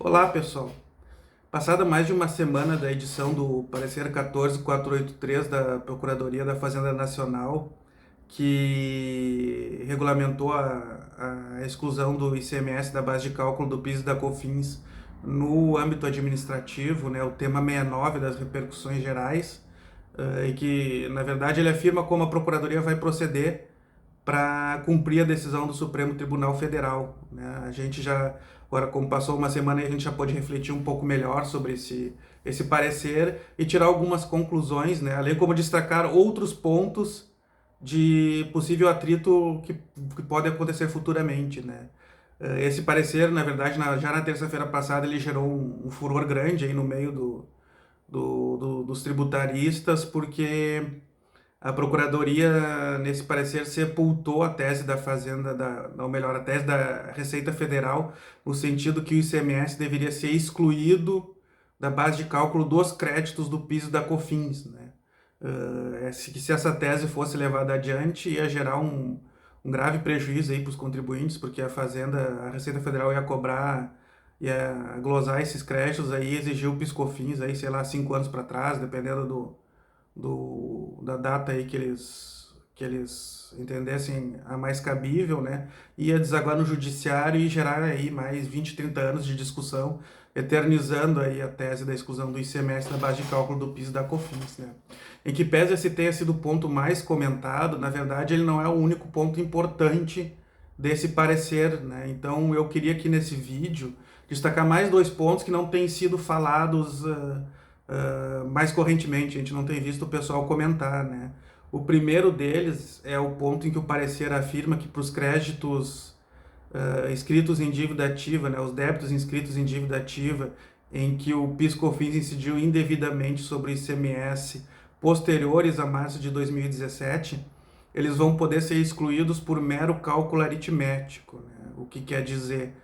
Olá, pessoal. Passada mais de uma semana da edição do parecer 14483 da Procuradoria da Fazenda Nacional, que regulamentou a exclusão do ICMS da base de cálculo do PIS e da COFINS no âmbito administrativo, né, o tema 69 das repercussões gerais, e que, na verdade, ele afirma como a Procuradoria vai proceder para cumprir a decisão do Supremo Tribunal Federal, né? A gente já, agora como passou uma semana, a gente já pode refletir um pouco melhor sobre esse parecer e tirar algumas conclusões, né? Além como destacar outros pontos de possível atrito que pode acontecer futuramente, né? Esse parecer, na verdade, já na terça-feira passada, ele gerou um furor grande aí no meio dos tributaristas, porque a Procuradoria, nesse parecer, sepultou a tese da Fazenda, ou melhor, a tese da Receita Federal, no sentido que o ICMS deveria ser excluído da base de cálculo dos créditos do PIS e da COFINS, né? Se essa tese fosse levada adiante, ia gerar um grave prejuízo aí para os contribuintes, porque a Receita Federal ia cobrar, ia glosar esses créditos aí, exigir o PIS/COFINS aí, sei lá, 5 anos para trás, dependendo da data aí que eles entendessem a mais cabível, né? Ia desaguar no judiciário e gerar aí mais 20, 30 anos de discussão, eternizando aí a tese da exclusão do ICMS na base de cálculo do PIS e da COFINS, né? Em que pese esse tenha sido o ponto mais comentado, na verdade ele não é o único ponto importante desse parecer, né? Então eu queria aqui nesse vídeo destacar mais dois pontos que não têm sido falados mais correntemente, a gente não tem visto o pessoal comentar, né? O primeiro deles é o ponto em que o parecer afirma que para os créditos inscritos em dívida ativa, né, os débitos inscritos em dívida ativa, em que o PIS/COFINS incidiu indevidamente sobre o ICMS posteriores a março de 2017, eles vão poder ser excluídos por mero cálculo aritmético, né? O que quer dizer,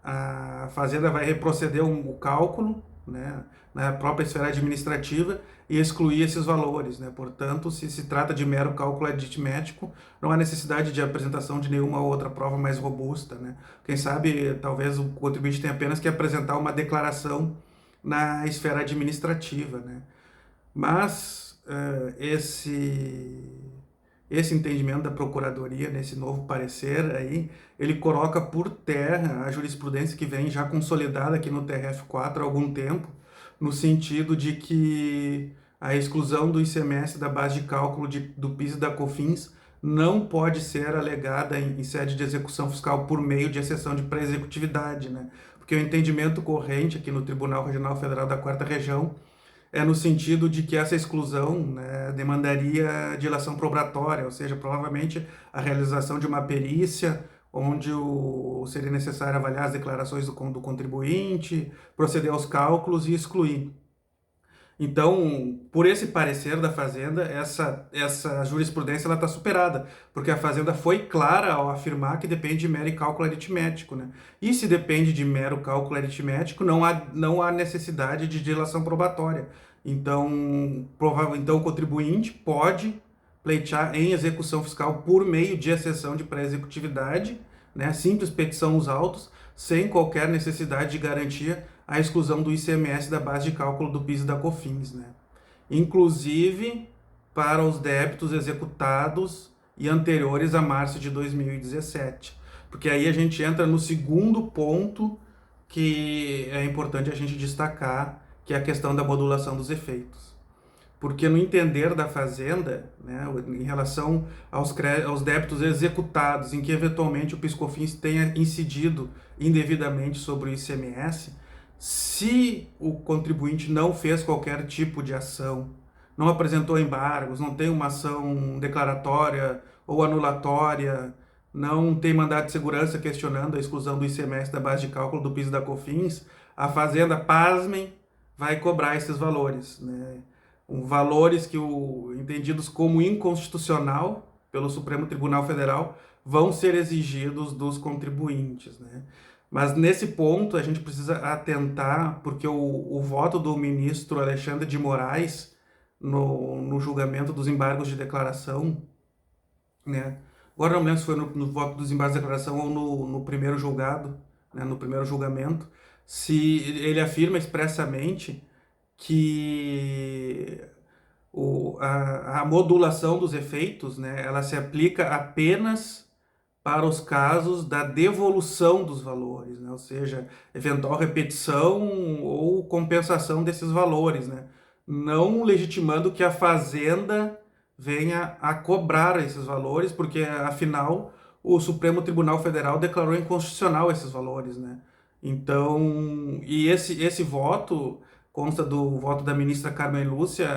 a Fazenda vai reproceder o cálculo, né, na própria esfera administrativa e excluir esses valores, né? Portanto, se trata de mero cálculo aritmético, não há necessidade de apresentação de nenhuma outra prova mais robusta, né? Quem sabe, talvez o contribuinte tenha apenas que apresentar uma declaração na esfera administrativa, né? Mas esse entendimento da Procuradoria, nesse novo parecer aí, ele coloca por terra a jurisprudência que vem já consolidada aqui no TRF4 há algum tempo, no sentido de que a exclusão do ICMS da base de cálculo do PIS e da COFINS não pode ser alegada em sede de execução fiscal por meio de exceção de pré-executividade, né? Porque o entendimento corrente aqui no Tribunal Regional Federal da Quarta Região é no sentido de que essa exclusão, né, demandaria dilação probatória, ou seja, provavelmente a realização de uma perícia onde seria necessário avaliar as declarações do contribuinte, proceder aos cálculos e excluir. Então, por esse parecer da Fazenda, essa jurisprudência está superada, porque a Fazenda foi clara ao afirmar que depende de mero cálculo aritmético, né? E se depende de mero cálculo aritmético, não há necessidade de dilação probatória. Então o contribuinte pode pleitear em execução fiscal por meio de exceção de pré-executividade, né? Simples petição nos autos, sem qualquer necessidade de garantia a exclusão do ICMS da base de cálculo do PIS e da COFINS, né? Inclusive para os débitos executados e anteriores a março de 2017. Porque aí a gente entra no segundo ponto que é importante a gente destacar, que é a questão da modulação dos efeitos. Porque no entender da Fazenda, né, em relação aos débitos executados, em que eventualmente o PIS/COFINS tenha incidido indevidamente sobre o ICMS, se o contribuinte não fez qualquer tipo de ação, não apresentou embargos, não tem uma ação declaratória ou anulatória, não tem mandado de segurança questionando a exclusão do ICMS da base de cálculo do PIS e da COFINS, a Fazenda, pasmem, vai cobrar esses valores, né? Valores entendidos como inconstitucional pelo Supremo Tribunal Federal vão ser exigidos dos contribuintes, né? Mas nesse ponto a gente precisa atentar, porque o voto do ministro Alexandre de Moraes no julgamento dos embargos de declaração, né? Agora não lembro se foi no voto dos embargos de declaração ou no primeiro julgado, né? No primeiro julgamento, se ele afirma expressamente que a modulação dos efeitos, né, ela se aplica apenas para os casos da devolução dos valores, né, ou seja, eventual repetição ou compensação desses valores, né, não legitimando que a Fazenda venha a cobrar esses valores, porque afinal o Supremo Tribunal Federal declarou inconstitucional esses valores, né? Então, e esse voto consta do voto da ministra Carmen Lúcia,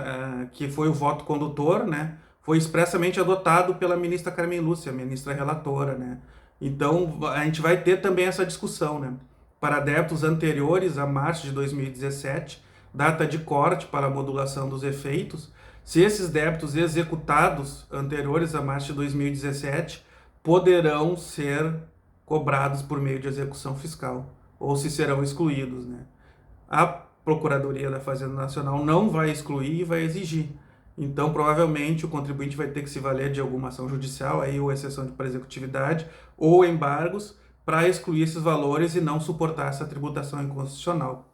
que foi o voto condutor, né? Foi expressamente adotado pela ministra Carmen Lúcia, ministra relatora, né? Então, a gente vai ter também essa discussão, né? Para débitos anteriores a março de 2017, data de corte para a modulação dos efeitos, se esses débitos executados anteriores a março de 2017 poderão ser cobrados por meio de execução fiscal, ou se serão excluídos, né? A Procuradoria da Fazenda Nacional não vai excluir e vai exigir. Então, provavelmente, o contribuinte vai ter que se valer de alguma ação judicial, aí, ou exceção de executividade, ou embargos, para excluir esses valores e não suportar essa tributação inconstitucional.